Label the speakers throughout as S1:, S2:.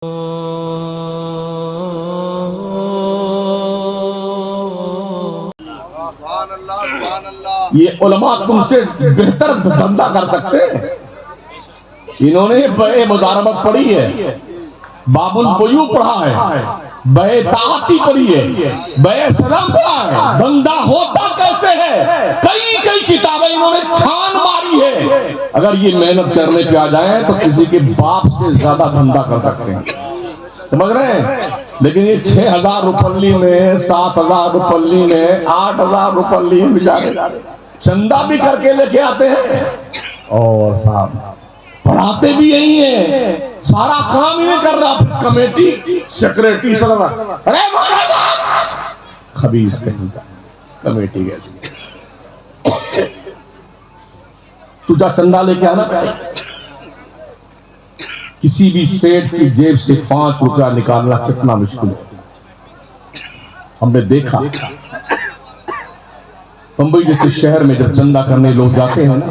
S1: ये उलमा तुमसे बेहतर धंधा कर सकते हैं। इन्होंने बे मुजारबत पढ़ी है, बाबुल बुयू पढ़ा है, बे ताती पढ़ी है, बे सलाम पढ़ा है। धंधा होता कैसे है, कई कई किताबें इन्होंने छान मारी है। अगर ये मेहनत करने पे आ जाए तो किसी के बाप से ज्यादा धंधा कर सकते हैं, समझ रहे हैं। लेकिन ये 6,000 रुपल्ली में, 7,000 रुपल्ली में, 8,000 रुपल्ली में बेचारे चंदा भी करके लेके आते हैं और साहब पढ़ाते भी यही है, सारा काम ही कर रहा। फिर कमेटी सेक्रेटरी सब, अरे खबीस कहीं का कमेटी गए, तुझा चंदा लेके आना पड़ेगा। किसी भी सेठ की जेब से 5 रुपया निकालना कितना मुश्किल है। हमने देखा मुंबई जैसे शहर में जब चंदा करने लोग जाते हैं ना,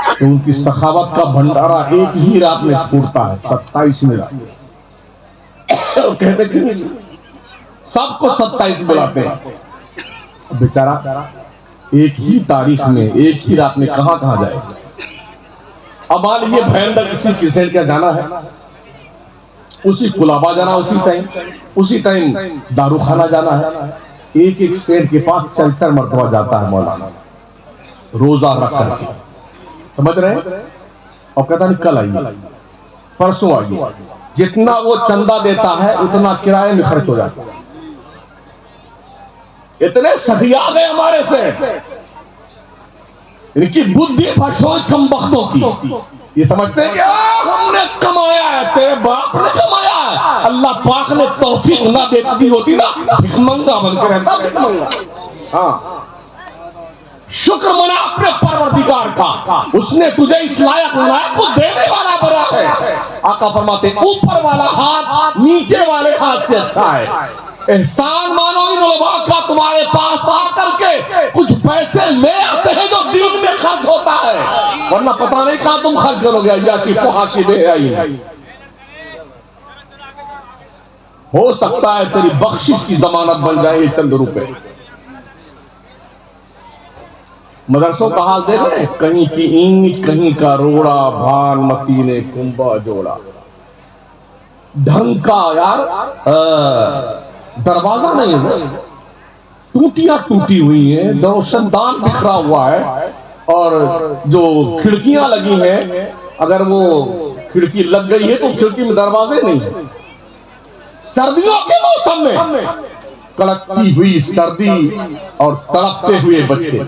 S1: तो उनकी सखावत का भंडारा एक ही रात में फूटता है, 27 में। और कहते कि सबको 27 बुलाते हैं, बेचारा एक ही तारीख में, एक ही रात में कहां कहां जाए। अब मान लीजिए भयंकर किसी किसेट का जाना है, उसी कुलाबा जाना, उसी टाइम दारू खाना जाना है। एक एक सेठ के पास 4 मरतबा जाता है मौलाना, रोजा रख करके, समझ रहे हैं। और कहता नहीं कल आइए, परसों आइए। जितना वो चंदा देता है उतना किराए में खर्च हो जाता है। इतने सठिया गए हमारे से, इनकी बुद्धि फटो कम वक्तों की। ये समझते हैं कि हमने कमाया है, तेरे बाप ने कमाया है। अल्लाह पाक ने तौफीक ना देती होती ना, भिखमंगा बनकर रहता, भिखमंगा। हाँ, शुक्र मना अपने परवरदिगार का, उसने तुझे इस लायक को देने वाला बड़ा है। आका फरमाते ऊपर वाला हाथ नीचे वाले हाथ से अच्छा है। एहसान मानो इन उलमा का, तुम्हारे पास आकर के कुछ पैसे ले आते हैं जो दीन में खर्च होता है, वरना पता नहीं कहां तुम खर्च करोगे। या कि पोहा की बेहयाई हो सकता है तेरी बख्शिश की जमानत बन जाए ये चंद रुपए। मदरसों का हाल देख रहे, कहीं की ईंट कहीं का रोड़ा, भानमती ने कुंभा जोड़ा। ढंग का यार दरवाजा नहीं है, टूटियां टूटी हुई हैं, रोशनदान बिखरा हुआ है, और जो खिड़कियां लगी हैं, अगर वो खिड़की लग गई है तो खिड़की में दरवाजे नहीं है। सर्दियों के मौसम में कड़कती हुई सर्दी और तड़पते हुए बच्चे।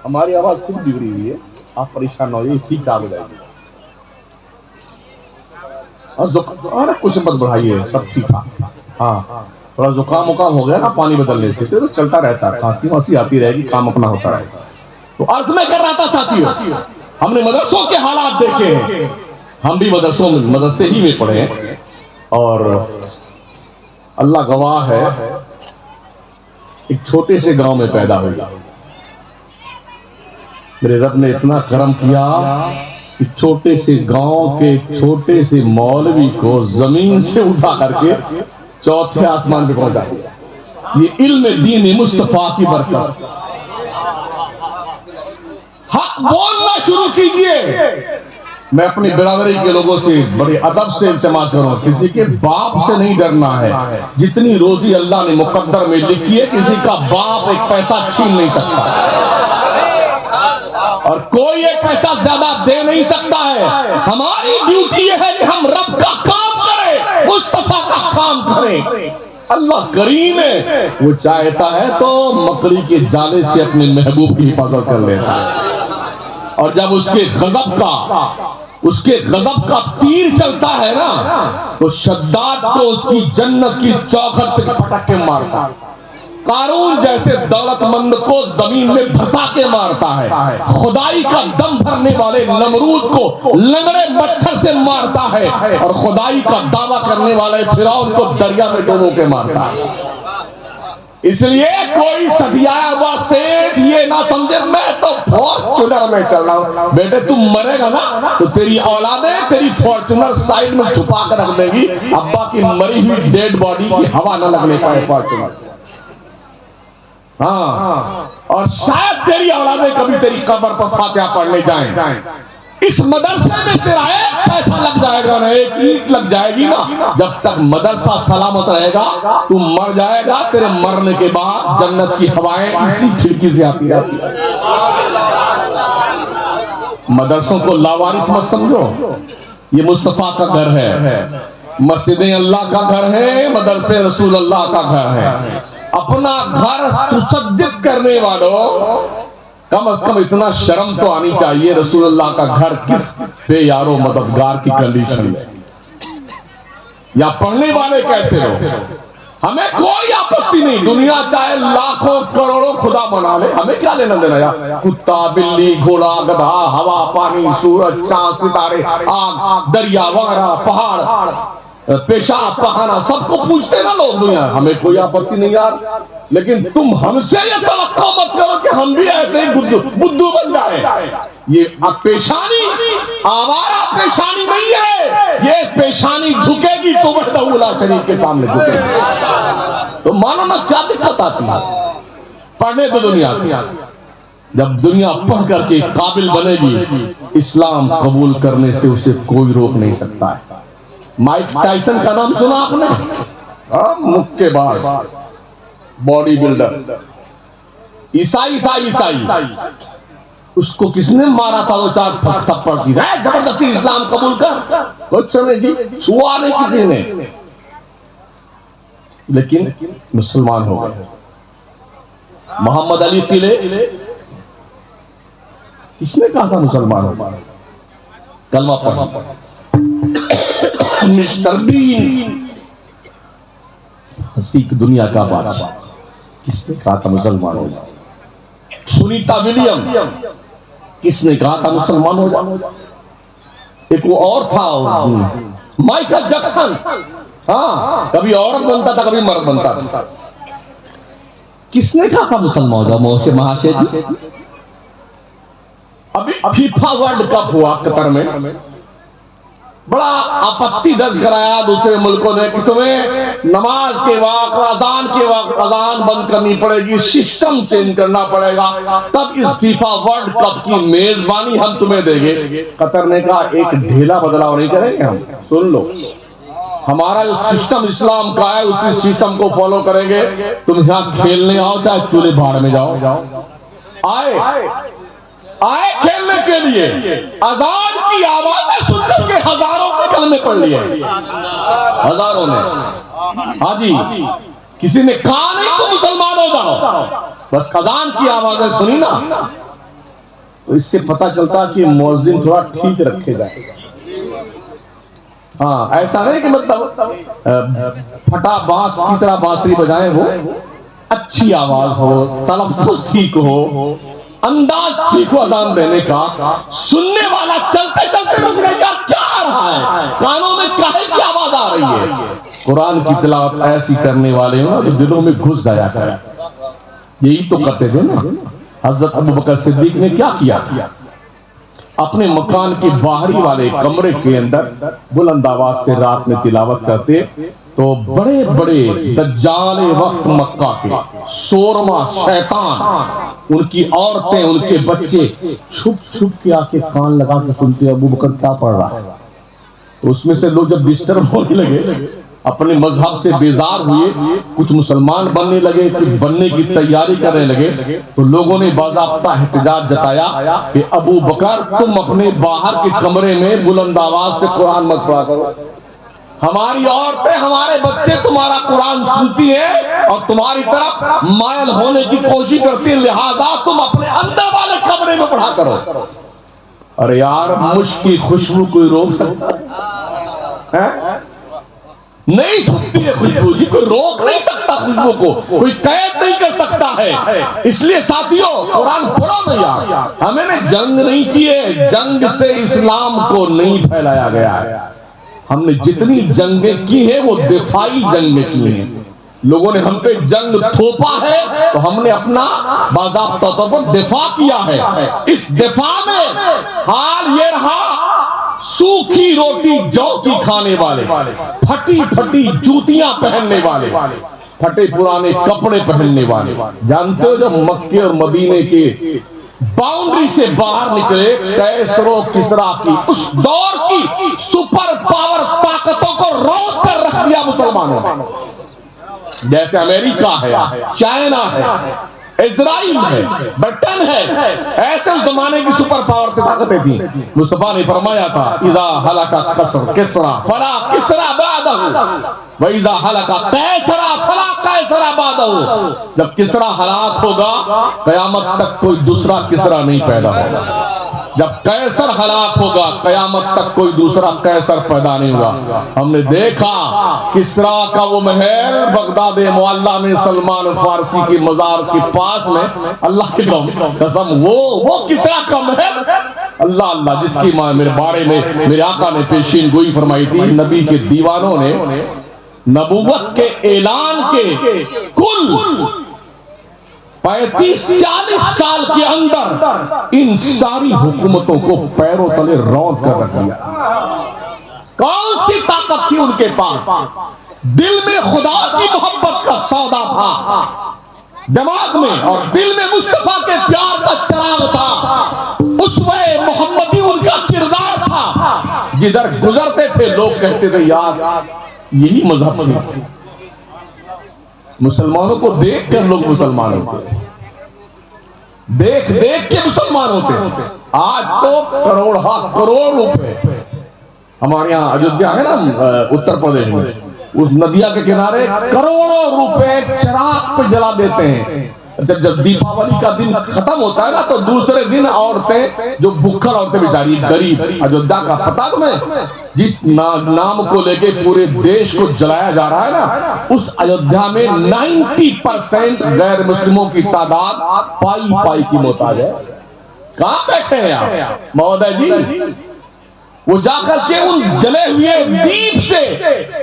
S1: हमारी आवाज खुद बिगड़ी हुई है, आप परेशान हो, ये ठीक आ जाएगी। अरे कुछ मत बढ़ाइए, सब ठीक ठाक। हाँ, थोड़ा जुकाम उकाम हो गया ना पानी बदलने से, तो चलता रहता है, खांसी वांसी आती रहेगी, काम अपना होता रहेगा। तो अर्ज में कर रहा था साथियों, हमने मदरसों के हालात देखे हैं। हम भी मदरसे ही में पढ़े हैं, और अल्लाह गवाह है, एक छोटे से गांव में पैदा हुआ। मेरे रब ने इतना करम किया कि छोटे से गांव के छोटे से मौलवी को जमीन से उठा करके चौथे आसमान पे पहुंचा दिया। ये इल्म दीन मुस्तफा की बरकत। हक बोलना शुरू कीजिए। मैं अपनी बिरादरी के लोगों से बड़े अदब से इल्तिमास करूं, किसी के बाप से नहीं डरना है। जितनी रोजी अल्लाह ने मुकद्दर में लिखी है, किसी का बाप एक पैसा छीन नहीं सकता, और कोई एक पैसा ज्यादा दे नहीं सकता है। हमारी ड्यूटी यह है कि हम रब का काम करें, मुस्तफा का काम करें। अल्लाह करीम है, वो चाहता है तो मकड़ी के जाले से अपने महबूब की हिफाजत कर लेता है, और जब उसके गजब का तीर चलता है ना, तो शद्दाद को उसकी जन्नत की चौखट पे पटक के मारता है। कारून जैसे दौलतमंद को जमीन में धंसा के मारता है। खुदाई का दम भरने वाले नमरूद को लंगड़े मच्छर से मारता है, और खुदाई का दावा करने वाले फिरौन को दरिया में डुबो के मारता है। इसलिए कोई सटियाया हुआ सेठ ये ना समझे मैं तो फॉर्चूनर में चल रहा हूं। बेटे तुम मरेगा ना तो तेरी औलादें तेरी फॉर्चूनर साइड में छुपा कर रख देगी, अब्बा की मरी हुई डेड बॉडी की हवा न लगने पाए फॉर्चूनर। हाँ, और शायद तेरी औलादें कभी तेरी कब्र पर फातिहा पढ़ने जाएं। इस मदरसे में तेरा एक पैसा लग जाएगा ना, एक ईंट लग जाएगी ना, जब तक मदरसा सलामत रहेगा तू मर जाएगा। तेरे मरने के बाद जन्नत की हवाएं इसी खिड़की से आती रहती है। मदरसों को लावारिस मत समझो, ये मुस्तफा का घर है, मस्जिदें अल्लाह का घर है, मदरसे रसूल अल्लाह का घर है। अपना घर सुसज्जित करने वालों कम से कम इतना शर्म तो आनी चाहिए, रसूलुल्लाह का घर किस बेयारो मददगार की कंडीशन में, या पढ़ने वाले कैसे हो। हमें कोई आपत्ति नहीं, दुनिया चाहे लाखों करोड़ों खुदा बना ले, हमें क्या लेना देना यार। कुत्ता बिल्ली घोड़ा गधा हवा पानी सूरज चांद सितारे आग दरिया वगैरह पहाड़ पेशाब पखाना सबको पूछते ना लोग दुनिया, हमें कोई आपत्ति नहीं यार। लेकिन तुम हमसे ये तवक्को मत करो कि हम भी ऐसे ही बुद्धू बन जाए। ये पेशानी आवारा पेशानी नहीं है, ये पेशानी झुकेगी तो वहदहुल्ला शरीफ के सामने झुकेगी। तो मानो ना क्या दिक्कत आती है, पढ़ने दो दुनिया की। जब दुनिया पढ़ करके काबिल बनेगी, इस्लाम कबूल करने से उसे कोई रोक नहीं सकता है। माइक टाइसन का नाम सुना आपने? मुक्केबाज बॉडी बिल्डर, ईसाई था ईसाई। उसको किसने मारा था? वो 4 थप्पड़ की जबरदस्ती इस्लाम कबूल कर, कुछ नहीं जी, छुआ नहीं किसी ने, लेकिन मुसलमान हो गए। मोहम्मद अली किले किसने कहा था मुसलमान हो? कलमा पढ़ा। मिस्टर बीन हंसी की दुनिया का बादशाह, किसने कहा था मुसलमान हो जाओ? सुनीता विलियम किसने कहा था मुसलमान हो जाओ? एक वो और था माइकल जैक्सन, हाँ कभी औरत बनता था कभी मर्द बनता था, किसने कहा था मुसलमान हो जाओ? मोहसे महाशय जी। अभी फीफा वर्ल्ड कप हुआ कतर में, बड़ा आपत्ति दर्ज कराया दूसरे मुल्कों ने कि तुम्हें नमाज के वक्त अजान के वक्त अजान बंद करनी पड़ेगी, सिस्टम चेंज करना पड़ेगा, तब इस फीफा वर्ल्ड कप की मेजबानी हम तुम्हें देंगे। कतर ने कहा एक ढेला बदलाव नहीं करेंगे हम, सुन लो हमारा जो सिस्टम इस्लाम का है उसी सिस्टम को फॉलो करेंगे। तुम यहाँ खेलने आओ चाहे चूल्हे भाड़ में जाओ, आए खेलने के लिए। अजान की आवाज़ें सुनकर के हजारों ने कलमे पढ़ लिए, हजारों ने। हाँ जी, किसी ने कहा नहीं तो मुसलमान हो जाओ, बस अजान की आवाज़ें सुनी ना, तो इससे पता चलता कि मुअज्जिन थोड़ा ठीक रखे जाए। हाँ, ऐसा नहीं कि मतलब फटा बांस की तरह बांसुरी बजाएं, वो अच्छी आवाज हो, तलफ्फुज़ ठीक हो, अंदाज ठीक हो अजान देने का, सुनने वाला चलते चलते रुक गया, यार क्या आ रहा है, कानों में काहे की आवाज आ रही है। कुरान की तिलावत ऐसी करने वाले हो ना जो दिलों में घुस जाया करे। यही तो करते थे ना हजरत अबू बकर सिद्दीक ने। क्या किया? अपने मकान के बाहरी वाले कमरे के अंदर बुलंद आवाज से रात में तिलावत करते, तो बड़े बड़े दज्जाल वक्त मक्का के शोरमा शैतान, उनकी औरतें उनके बच्चे छुप छुप के आके कान लगा के सुनते अबू बकर क्या पढ़ रहा है। तो उसमें से लोग जब डिस्टर्ब होने लगे, अपने मजहब से बेजार हुए, कुछ मुसलमान बनने लगे, कुछ बनने की तैयारी करने लगे, तो लोगों ने बाज़ाब्ता एहतजाज जताया कि अबू बकर तुम अपने बाहर के कमरे में बुलंद आवाज से कुरान मत पढ़ा करो, हमारी औरतें हमारे बच्चे तुम्हारा कुरान सुनती हैं और तुम्हारी तरफ मायल होने की कोशिश करती है, लिहाजा तुम अपने अंदर वाले कमरे में पढ़ा करो। अरे यार, मुश्क की खुशबू कोई रोक सकता है? नहीं छुपती है खुशबू जी, कोई रोक नहीं सकता खुशबू को, कोई कैद नहीं कर सकता है। इसलिए साथियों, कुरान पढ़ो ना यार। हमें ने जंग नहीं की है, जंग से इस्लाम को नहीं फैलाया गया है। हमने जितनी जंगें की है वो दिफाई जंगें की हैं, लोगों ने हम पे जंग थोपा है तो हमने अपना बाज़ाब्ता तौर पर दिफा किया है। इस दिफा में हाल ये रहा, सूखी रोटी जौ की खाने वाले, फटी फटी जूतियां पहनने वाले, फटे पुराने कपड़े पहनने वाले। जानते हो जब मक्के और मदीने के बाउंड्री से बाहर निकले कैसरो किसरा की उस दौर की सुपर पावर ताकतों को रोक कर रख दिया मुसलमानों ने। जैसे अमेरिका है, चाइना है, इजराइल है, ब्रिटेन है, ऐसे उस जमाने की सुपर पावर ताकतें थी। मुस्तफा ने फरमाया था इज़ा हलका कसर किसरा फला किसरा बादहु व इज़ा हलका कैसरा फला कैसरा बादहु। जब किसरा हलाक होगा कयामत तक कोई दूसरा किसरा नहीं पैदा होगा। जब कैसर हलाक होगा कयामत तक कोई दूसरा कैसर पैदा नहीं होगा। हमने देखा किसरा का वो महल बगदाद मुअल्ला में सलमान फारसी की मजार के पास में, अल्लाह की कसम वो किसरा का महल, अल्लाह अल्लाह, जिसकी मां मेरे बारे में मेरे आका ने पेशीन गोई फरमाई थी। नबी के दीवानों ने नबूवत के ऐलान के कुल 35-40 साल के अंदर इन सारी हुकूमतों को पैरों तले रौंद कर रख दिया। कौन सी ताकत थी उनके पास? दिल में खुदा की मोहब्बत का सौदा था, दिमाग में और दिल में मुस्तफा के प्यार का चिराग था, उसमें मोहम्मदी उनका किरदार था। जिधर गुजरते थे लोग कहते थे यार यही मजहब है। मुसलमानों को देख कर लोग मुसलमान होते, देख देख के मुसलमान होते। आज तो करोड़ रुपए हमारे यहाँ अयोध्या है ना उत्तर प्रदेश में, उस नदिया के किनारे करोड़ों रुपए चिराग पे जला देते हैं। जब दीपावली का दिन खत्म होता है ना तो दूसरे दिन औरतें, जो भूखल औरतें बेचारी गरीब, अयोध्या का पता तुम्हें, जिस नाम को लेके पूरे देश को जलाया जा रहा है ना, उस अयोध्या में 90% गैर मुस्लिमों की तादाद पाई की मोहताज है। कहां बैठे हैं आप महोदय जी? वो जाकर के उन जले हुए दीप से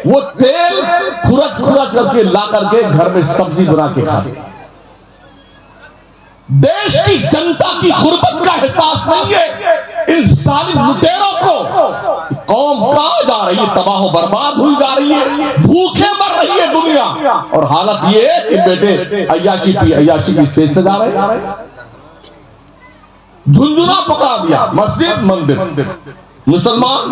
S1: वो तेल खुरच करके ला करके घर में सब्जी बना के खाते। देश की जनता की गुर्बत का एहसास नहीं है इन जालिम लुटेरों को। कौम कहां जा रही है? तबाह बर्बाद हुई जा रही है, भूखे मर रही है दुनिया। और हालत ये है कि बेटे अय्याशी की सेज सजा रहे, झुंझुना पकड़ा दिया, मस्जिद मंदिर, मुसलमान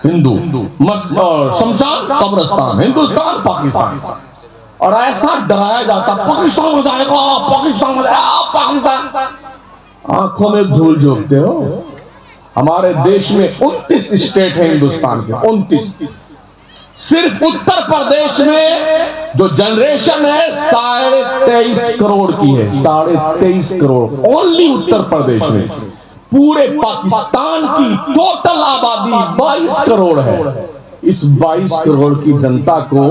S1: हिंदू, शमशान कब्रिस्तान, हिंदुस्तान पाकिस्तान। और ऐसा डराया जाता पाकिस्तान हो जाएगा, पाकिस्तान हो जाएगा, पाकिस्तान। आंखों में धूल झोंकते हो। हमारे देश में 29 स्टेट है हिंदुस्तान के, 29। सिर्फ उत्तर प्रदेश में जो जनरेशन है 23.5 करोड़ की है, 23.5 करोड़ ओनली उत्तर प्रदेश में। पूरे पाकिस्तान की टोटल आबादी 22 करोड़ है। इस 22 करोड़ की जनता को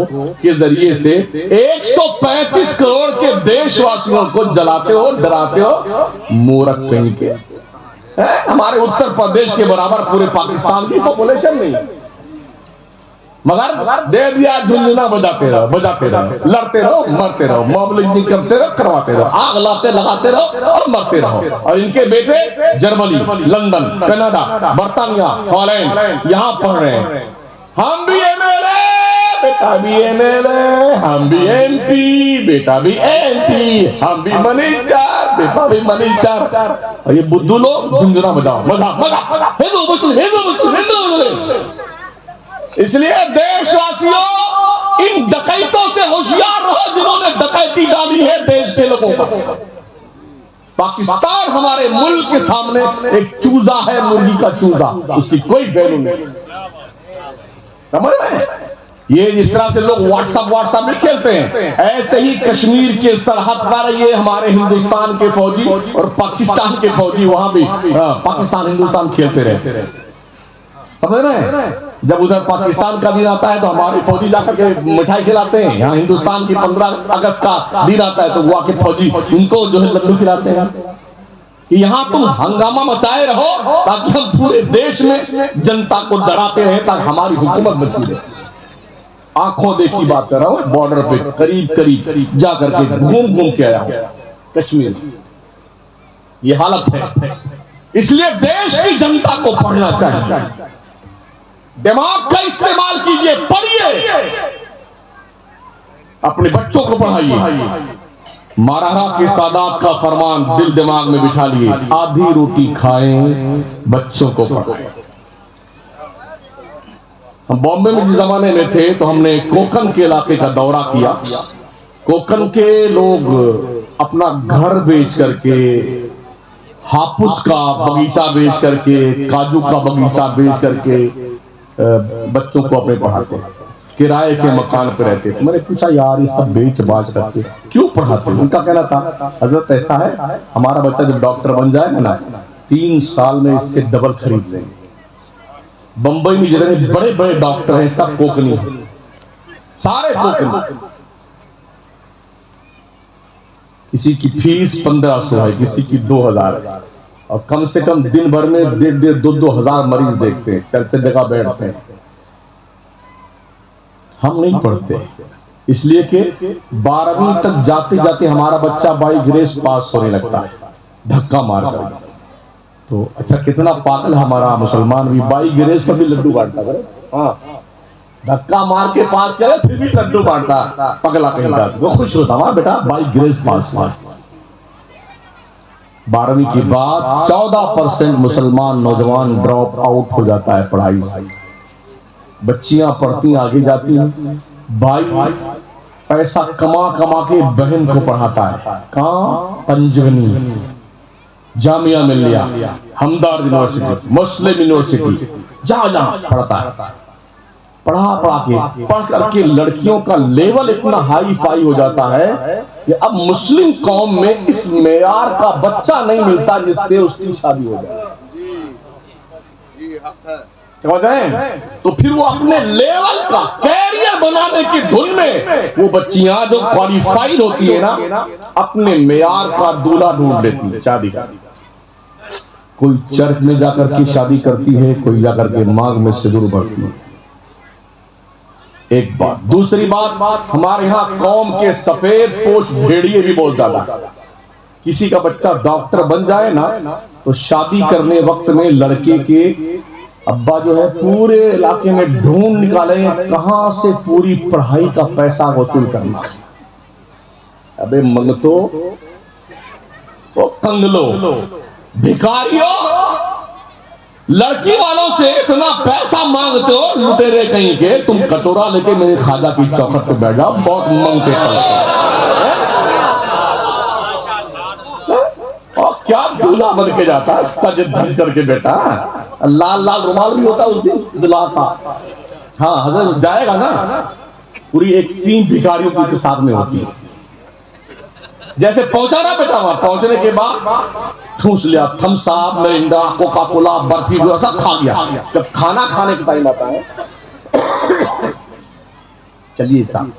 S1: के जरिए से 135 करोड़ के देशवासियों को जलाते हो, डराते हो, मूर्ख कहीं के। हमारे उत्तर प्रदेश के बराबर पूरे पाकिस्तान की पॉपुलेशन नहीं, मगर दे दिया झुंझुना बजाते रहो, लड़ते रहो, मरते रहो, मोबिलाइजेशन करते रहो, करवाते रहो, आग लाते लगाते रहो और मरते रहो। और इनके बेटे जर्मनी, लंदन, कनाडा, बर्तानिया, हॉलैंड यहाँ पढ़ रहे हैं। हम भी एमएलए, बेटा भी एमएलए, हम भी एमपी, बेटा भी एमपी, हम भी मिनिस्टर, बेटा भी मिनिस्टर। और ये बुद्धू लोग झुंझुना बजाओ, मजा हिंदू मुस्लिम, हिंदू मुस्लिम, हिंदू मुस्लिम। इसलिए देशवासियों इन डकैतों से होशियार रहो जिन्होंने डकैती डाली है देश के लोगों पर। पाकिस्तान हमारे मुल्क के सामने एक चूजा है, मुर्गी का चूजा, उसकी कोई वैल्यू नहीं। समझ रहे हैं? ये जिस तरह से लोग व्हाट्सएप में खेलते हैं, ऐसे ही कश्मीर के सरहद पर ये हमारे हिंदुस्तान के फौजी और पाकिस्तान के फौजी वहां भी पाकिस्तान हिंदुस्तान खेलते रहते। समझ रहे हैं? जब उधर पाकिस्तान का दिन आता है तो हमारे फौजी जाकर के मिठाई खिलाते हैं। यहाँ हिंदुस्तान की 15 अगस्त का दिन आता है तो वहां के फौजी उनको जो है लड्डू खिलाते हैं। यहाँ तुम हंगामा मचाए रहो ताकि हम पूरे देश में जनता को डराते रहे, ताकि हमारी हुकूमत बची रहे। आंखों देखी बात कर रहा हूं, बॉर्डर पे करीब करीब जा करके घूम घूम के आया हूं कश्मीर। ये हालत है। इसलिए देश की जनता को पढ़ना चाहिए, दिमाग का इस्तेमाल कीजिए, पढ़िए, अपने बच्चों को पढ़ाइए। महाराणा के सादात का फरमान दिल दिमाग में बिठा लिए, आधी रोटी खाएं, बच्चों को पढ़ाएं। हम बॉम्बे में जिस जमाने में थे तो हमने कोकन के इलाके का दौरा किया। कोकन के लोग अपना घर बेच करके, हापुस का बगीचा बेच करके, काजू का बगीचा बेच करके बच्चों को अपने पढ़ाते हैं। किराए के मकान पे रहते थे। मैंने पूछा यार ये सब बेच बाज करके क्यों पढ़ाते? उनका कहना था हजरत ऐसा है, हमारा बच्चा जब डॉक्टर बन जाएगा ना 3 साल में इससे डबल खरीद लेंगे। बंबई में जितने बड़े बड़े डॉक्टर हैं सब कोकनी हैं, सारे कोकनी। किसी की फीस 1500 है, किसी की 2000 है, और कम से कम दिन भर में 1,500-2,000 हजार मरीज देखते हैं, चलते जगह बैठते हैं। हम नहीं पढ़ते इसलिए कि 12वीं तक जाते जाते हमारा बच्चा बाई ग्रेस पास होने लगता है, धक्का मार कर। तो अच्छा कितना पागल हमारा मुसलमान भी, बाई ग्रेस पर भी लड्डू बांटता करे। हाँ, धक्का मार के पास करे फिर भी लड्डू बांटता, पगला कहीं का। वो खुश होता हमारा बेटा बाई ग्रेस पास। 12वीं के बाद 14% मुसलमान नौजवान ड्रॉप आउट हो जाता है पढ़ाई से। बच्चियां पढ़ती आगे जाती हैं, भाई पैसा कमा कमा के बहन को पढ़ाता है। कहाँ? पंजगनी, जामिया मिल्लिया, हमदर्द यूनिवर्सिटी, मुस्लिम यूनिवर्सिटी, जहां जहां पढ़ता है। पढ़ करके लड़कियों का लेवल इतना हाई फाई हो जाता है कि अब मुस्लिम कौम में इस मेयार का बच्चा नहीं मिलता जिससे उसकी शादी हो जाए। तो फिर वो अपने लेवल का कैरियर बनाने की धुन में वो बच्चियां जो क्वालिफाइड होती है ना, अपने मेयार का दूल्हा ढूंढ लेती है शादी का। कोई चर्च में जाकर के शादी करती है, कोई जाकर के मांग में सिंदूर भरती है। एक बात। दूसरी बात, हमारे यहाँ कौम के सफेद पोश भेड़िए भी बहुत ज्यादा। किसी का बच्चा डॉक्टर बन जाए ना तो शादी करने वक्त में लड़के के अब्बा जो है पूरे इलाके में ढूंढ निकालेंगे कहां से पूरी पढ़ाई का पैसा वसूल करना। अबे मंगतो, तो कंगलो, भिखारियों, लड़की वालों से इतना पैसा मांगते हो, लुटेरे कहीं के। तुम कटोरा लेके मेरे खाजा की चौखट पे बैठ जाओ, बहुत मांगते हो। और क्या दूल्हा बन के जाता है, सज धज करके बेटा। लाल लाल रुमाल भी होता है उस दिन दुल्हा का। हाँ, हजरत जाएगा ना, पूरी एक 3 भिखारियों के साथ में होती है। जैसे पहुंचा ना बेटा, वहां पहुंचने के बाद ठूस लिया, Thums Up, Mirinda, Coca Cola, barfi जो सब खा गया। जब खाना खाने का टाइम आता है, चलिए साहब,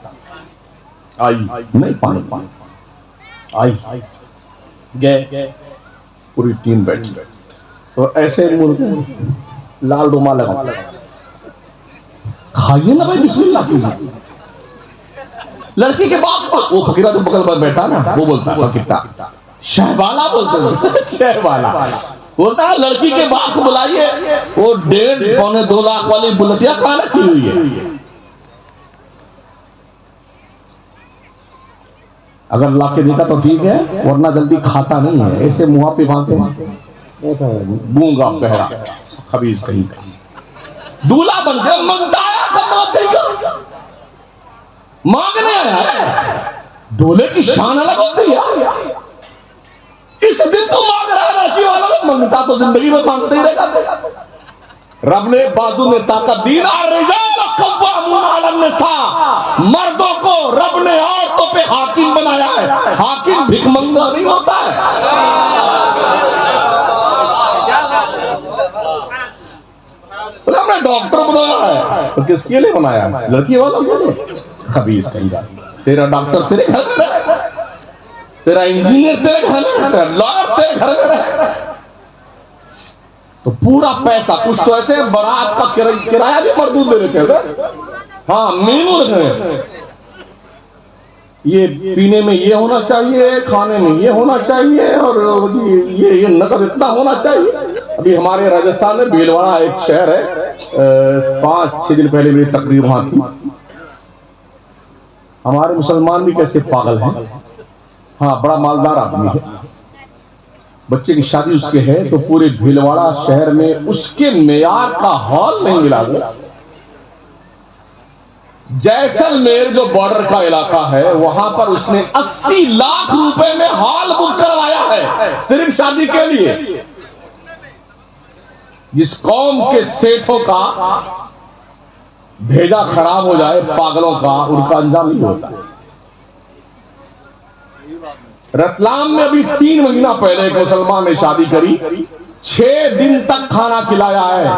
S1: आई नहीं पानी आई गए, पूरी टीम बैठी। तो ऐसे मुर्गे लाल रुमाल लगा, खाइए ना भाई, बिस्मिल्लाह कीजिए। लड़की के बाप, वो फकीरा जो बगल में बैठा ना, वो बोलता है कितना शहबाला बोलते हैं, शहबाला बोलता है लड़की के बाप को बुलाइए। वो 1.5-2 लाख वाली बुलेटिया कहां रखी हुई है? अगर ला के देखा तो ठीक है, वरना जल्दी खाता नहीं है। ऐसे मुंह पे भागते बूंगा बहरा खबीज कहीं का। दूल्हा बनकर मंगताया कब मांगने आया है, दूल्हे की शान अलग होती है। इस दिन तो मांग रहा है लड़की वाला, मंगता तो जिंदगी में मांगते ही रहेगा। रब ने बाजू में ताकत दी ना, मर्दों को रब ने औरतों पे हाकिम बनाया है। हाकिम भिखमंगा नहीं होता है। हमने डॉक्टर बनाया है, तो किसके लिए बनाया है? लड़की वालों के लिए। खबीज कहीं जा, तेरा डॉक्टर तेरे घर में रहे, तेरा इंजीनियर तेरे घर में रहे, लॉयर तेरे घर में रहे, तो पूरा पैसा। कुछ तो ऐसे बारात का किराया भी मर्दूद ले लेते हैं। हाँ मेनू लिख रहे हैं, ये पीने में ये होना चाहिए, खाने में ये होना चाहिए, और ये नकद इतना होना चाहिए। अभी हमारे राजस्थान में भीलवाड़ा एक शहर है, 5-6 दिन पहले मेरी तकरीर वहां थी। हमारे मुसलमान भी कैसे पागल हैं। हाँ, बड़ा मालदार आदमी है, बच्चे की शादी उसके है, तो पूरे भीलवाड़ा शहर में उसके मेयार का हॉल नहीं मिला। जैसलमेर जो बॉर्डर का इलाका है, वहां पर उसने 80 लाख रुपए में हॉल बुक करवाया है सिर्फ शादी के लिए। जिस कौम के सेठों का भेजा खराब हो जाए, पागलों का, उनका अंजाम नहीं होता। रतलाम में अभी 3 महीना पहले एक मुसलमान ने शादी करी, 6 दिन तक खाना खिलाया है।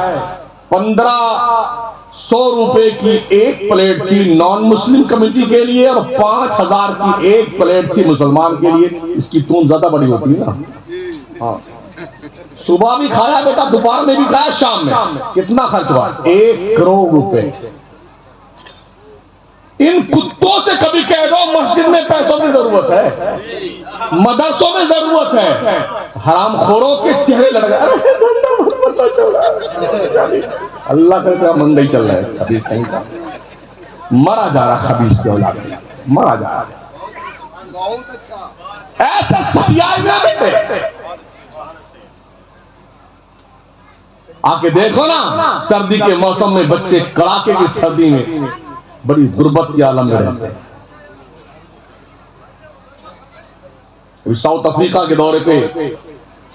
S1: 1500 रुपए की एक प्लेट थी नॉन मुस्लिम कम्युनिटी के लिए, और 5000 की एक प्लेट थी मुसलमान के लिए। इसकी तून ज्यादा बड़ी होती है ना। हाँ, सुबह भी खाया बेटा, दोपहर में भी खाया, शाम में। कितना खर्च हुआ? 1 करोड़ रुपए। इन कुत्तों से कभी कह दो मस्जिद में पैसों की जरूरत है, मदरसों में जरूरत है। हरामखोरों के चेहरे लड़ गए, अरे धंधा बहुत पता चल रहा है, अल्लाह का मंदा ही चल रहा है। खबीस कहीं का मरा जा रहा, खबीस के औलाद मरा जा रहा। बहुत अच्छा, ऐसा सब याद ना बेटे। आके देखो ना, सर्दी के मौसम में बच्चे कड़ाके की सर्दी में बड़ी गुर्बत के आलम में रहते हैं। साउथ अफ्रीका के दौरे पे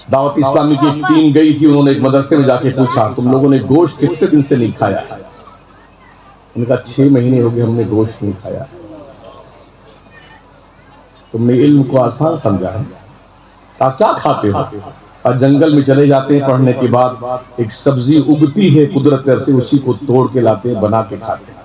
S1: दावत इस्लामी की एक टीम गई थी। उन्होंने एक मदरसे में जाके पूछा, तुम लोगों ने गोश्त कितने दिन से नहीं खाया? उनका 6 महीने हो गए हमने गोश्त नहीं खाया। तुमने इल्म को आसान समझा है? आप क्या खाते हो? और जंगल में चले जाते हैं, पढ़ने के बाद एक सब्जी उगती है कुदरत से, उसी को तोड़ के लाते हैं, बना के खाते हैं।